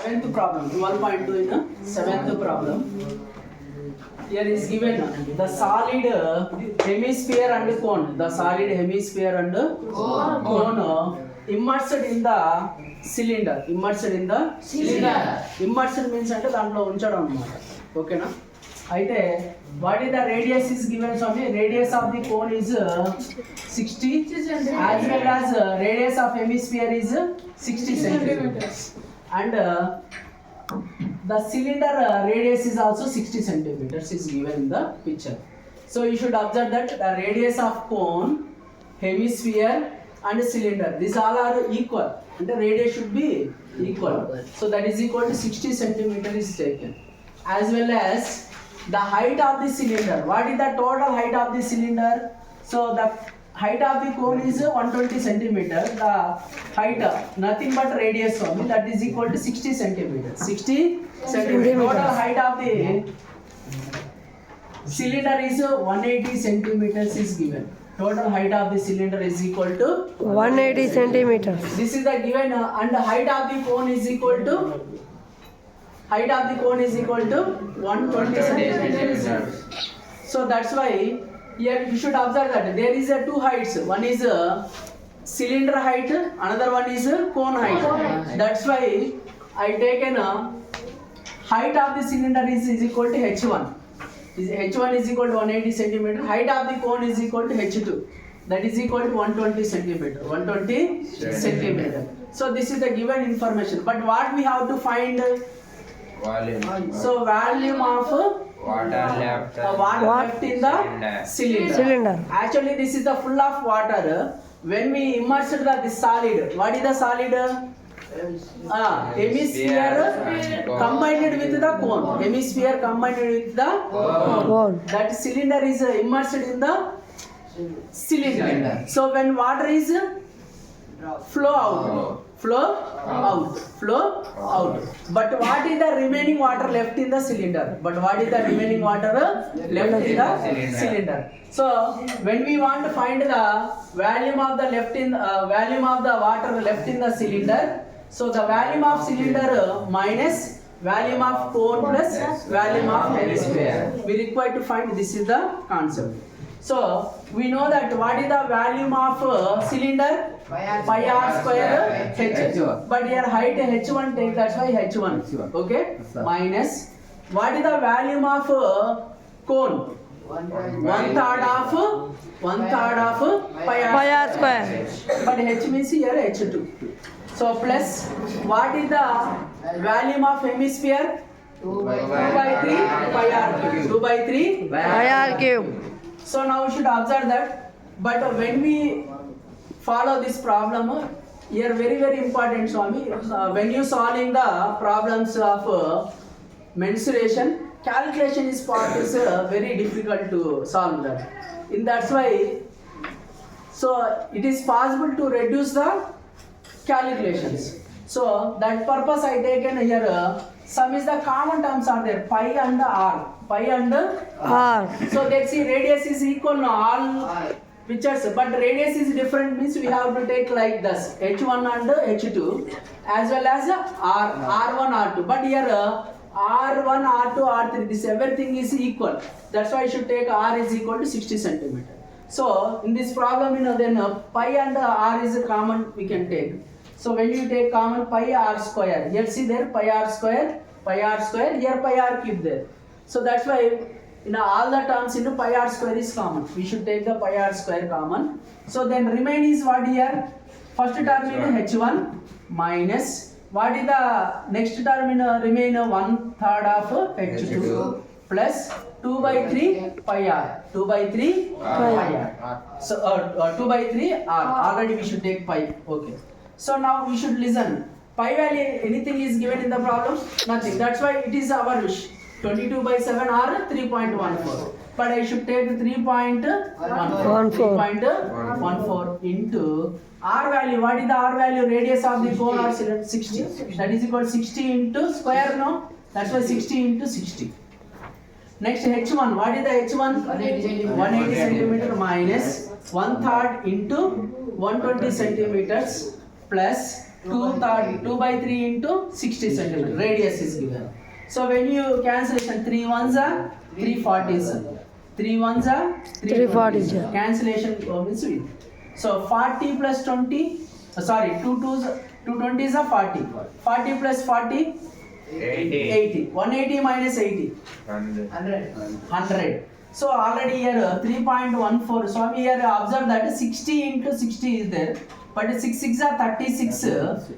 Seventh problem, 12.2 in a seventh problem. Here is given the solid hemisphere and cone. The solid hemisphere and cone immersed in the cylinder. Immersed in the cylinder. Immersed means అంటే దాంట్లో ఉంచడం అన్నమాట. ఓకేనా? అయితే what is the radius is given? So radius of the cone is 60 as well as radius of hemisphere is 60 centimeters. And the cylinder radius is also 60 centimeters is given in the picture. So you should observe that the radius of cone, hemisphere and cylinder, these all are equal and the radius should be equal. So that is equal to 60 centimeter is taken. As well as the height of the cylinder. What is the total height of the cylinder? So the height of the cone is 120 centimeter. The height nothing but radius only, that is equal to 60 centimeter. 60 centimeter. Total height of the cylinder is 180 centimeters is given. Total height of the cylinder is equal to 180 centimeters. This is the given and the height of the cone is equal to 120 centimeters. So that's why here you should observe that there is a two heights. One is a cylinder height, another one is a cone height. That's why I taken a height of the cylinder is equal to h1. H1 is equal to 180 centimeter. Height of the cone is equal to h2. That is equal to 120 centimeter. 120 centimeter. So this is the given information. But what we have to find? Volume. So volume of Water left. water left in the cylinder. Actually this is the full of water. When we immersed this solid, what is the solid? Hemisphere combined with the cone. Hemisphere combined with the cone. That cylinder is immersed in the cylinder. So when water is flow out. But what is the remaining water left in the cylinder? Cylinder. So when we want to find the volume of the water left in the cylinder, so the volume of cylinder minus volume of cone plus volume of hemisphere, we require to find. This is the concept. So we know that what is the volume of cylinder? Pi r square h. But here height h1 take, that's why h1. Okay. Minus what is the volume of cone? One third of pi r square. But h means here h2. So plus what is the volume of hemisphere? 2 by 3 pi r cube. 2 by 3 pi r cube. So now we should observe that. But when we follow this problem, here very important, Swami. When you solving the problems of mensuration, calculation is part is very difficult to solve that. In that's why, so it is possible to reduce the calculations. So that purpose I taken here. Some is the common terms are there, pi and r. So let's see, radius is equal to all pictures, but radius is different means we have to take like this, h1 and h2 as well as r1 r2. But here r1 r2 r3, this everything is equal. That's why I should take r is equal to 60 centimeter. So in this problem, then pi and r is a common we can take. So when you take common pi r square, here see there pi r square, here pi r cube there. So that's why all the terms into pi r square is common. We should take the pi r square common. So then remain is what here? First term in h1 minus what is the next term in remain 1/3 of h2 plus 2 by 3 pi r. 2 by 3 pi r. So 2 by 3 r. Already we should take pi. Okay. So now we should listen. Pi value, anything is given in the problem? Nothing. That's why it is our wish. 22 by 7 or 3.14. But I should take 3.14 into r value. What is the r value? Radius of the cone or cylinder? 60. That is equal to 60 into square, no? That's why 60 into 60. Next h1. What is the h1? 180 centimeter minus 1/3 into 120 centimeters plus 2 by 3 into 60 centimeter radius is given. So when you cancellation 3 ones are 340s, 3 ones are 340s. cancellation means with. So 40 plus 20, sorry 2 20s are 40. 40 plus 40 80. 180 minus 80 100. So already here 3.14. So here observe that 60 into 60 is there, but 6 6 are 36.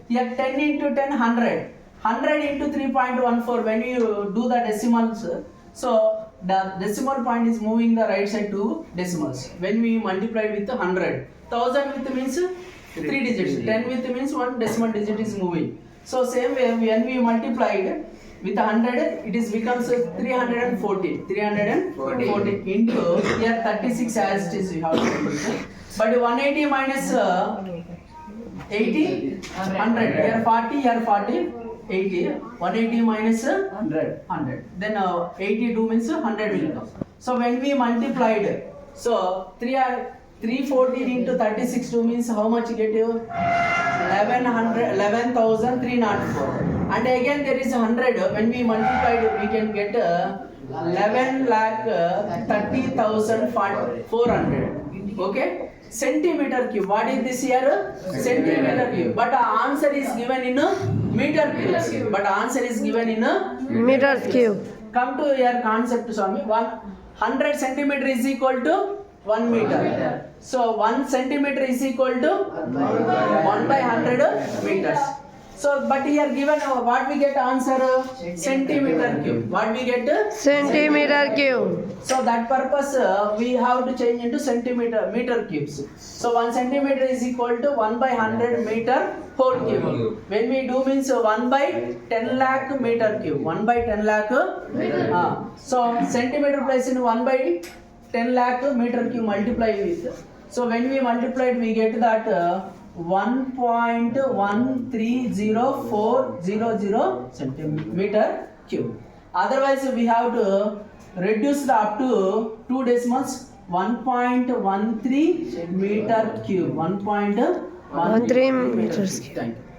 Here 10 into 10 100. 100 into 3.14. When you do the decimals, so the decimal point is moving the right side to decimals. When we multiply with 100, 1000 with means 3 digits. 10 with means 1 decimal digit is moving. So same way when we multiplied with 100, it is becomes 314. 314 into here 36 as it is we have to do. But 180 minus 80, 100. Here 40, here 40, 80. 180 minus 100. Then 82 means 100 will come. So when we multiplied, so 314 into 36 2 means how much you get you? 11,304. And again there is 100. When we multiplied, we can get 11,30,400. Okay? Centimeter cube. What is this here? Centimeter cube. But answer is given in meter cube. But answer is given in Meters cube. Come to your concept, Swami. 100 centimeter is equal to 1 meter. So 1 centimeter is equal to 1 by 100 meters. So but here given what we get answer? Centimeter cube. What we get? Centimeter cube. So that purpose we have to change into meter cubes. So 1 centimeter is equal to 1 by 100 meter whole cube. When we do means 1 by 10 lakh meter cube. 1 by 10 lakh. So centimeter place in 1 by 10 lakh meter cube multiply with. So when we multiplied, we get that 1.130400 centimeter cube. Otherwise we have to reduce the up to 2 decimals. 1.13 meter cube. 1.13 meters cube. Thank you.